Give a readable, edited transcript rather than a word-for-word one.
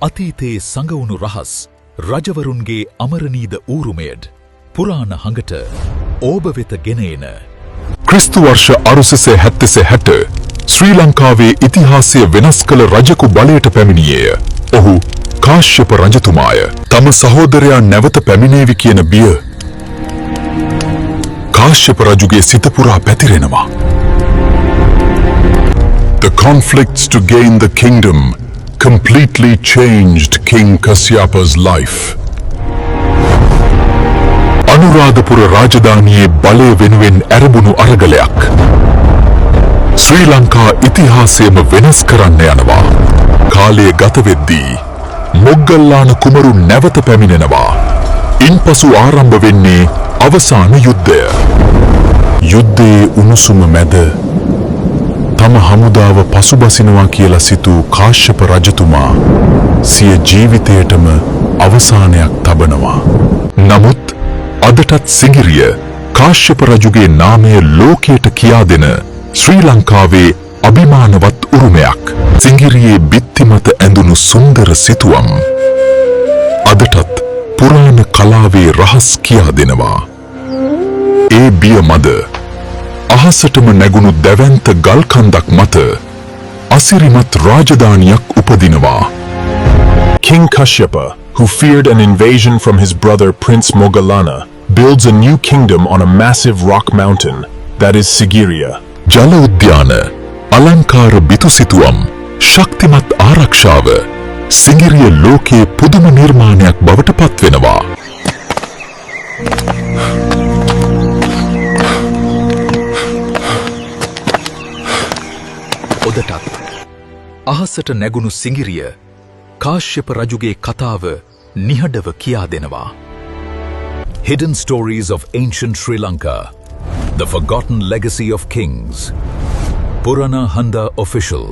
අතීතයේ සඟවුණු රහස් රජවරුන්ගේ අමරණීද ඌරුමයඩ් පුරාණ හඟට ඕබ වෙත ගෙන එන ක්‍රිස්තු වර්ෂ 870 ශ්‍රී ලංකාවේ ඉතිහාසය වෙනස් කළ රජකු බලයට පැමිණියේය. ඔහු කාශ්‍යප රජතුමාය. තම සහෝදරයා නැවත පැමිණේවි කියන බිය කාශ්‍යප රජුගේ සිත පුරා පැතිරෙනවා. The conflicts to gain the kingdom completely changed King Kasyapa's life. Anuradhapura රාජධානියේ බලය වෙනුවෙන් ඇරඹුණු අරගලයක් ශ්‍රී ලංකා ඉතිහාසයම වෙනස් කරන්න යනවා. කාලය ගත වෙද්දී මොග්ගල්ලාන කුමරු නැවත පැමිණෙනවා. ඉන්පසු ආරම්භ වෙන්නේ අවසාන යුද්ධය. යුද්ධයේ උණුසුම මැද තම හමුදාව පසුබසිනවා කියලා සිතූ කාශ්‍යප රජතුමා සිය ජීවිතයටම අවසානයක් තබනවා. නමුත් අදටත් සිඟිරිය කාශ්‍යප රජුගේ නාමය ලෝකයට කියා දෙන ශ්‍රී ලංකාවේ අභිමානවත් උරුමයක්. සිඟිරියේ බිත්ති මත ඇඳුණු සුන්දර සිතුවම් අදටත් පුරාණ කලාවේ රහස් කියා දෙනවා. ඒ බිය මද අහසටම නැගුණු දැවැන්ත ගල් කන්දක් මත අසිරිමත් රාජධානියක් උපදිනවා. King Kashyapa, who feared an invasion from his brother Prince Moggallana, builds a new kingdom on a massive rock mountain, that is Sigiriya. ජල උද්‍යාන, අලංකාර බිතුසිතුවම්, ශක්තිමත් ආරක්ෂාව සිඟිරිය ලෝකයේ පුදුම නිර්මාණයක් බවට පත්වෙනවා. ඔදටත් අහසට නැගුණු සිඟිරිය කාශ්‍යප රජුගේ කතාව නිහඬව කියා දෙනවා. Hidden Stories of Ancient Sri Lanka, The Forgotten Legacy of Kings. Purana Handa Official.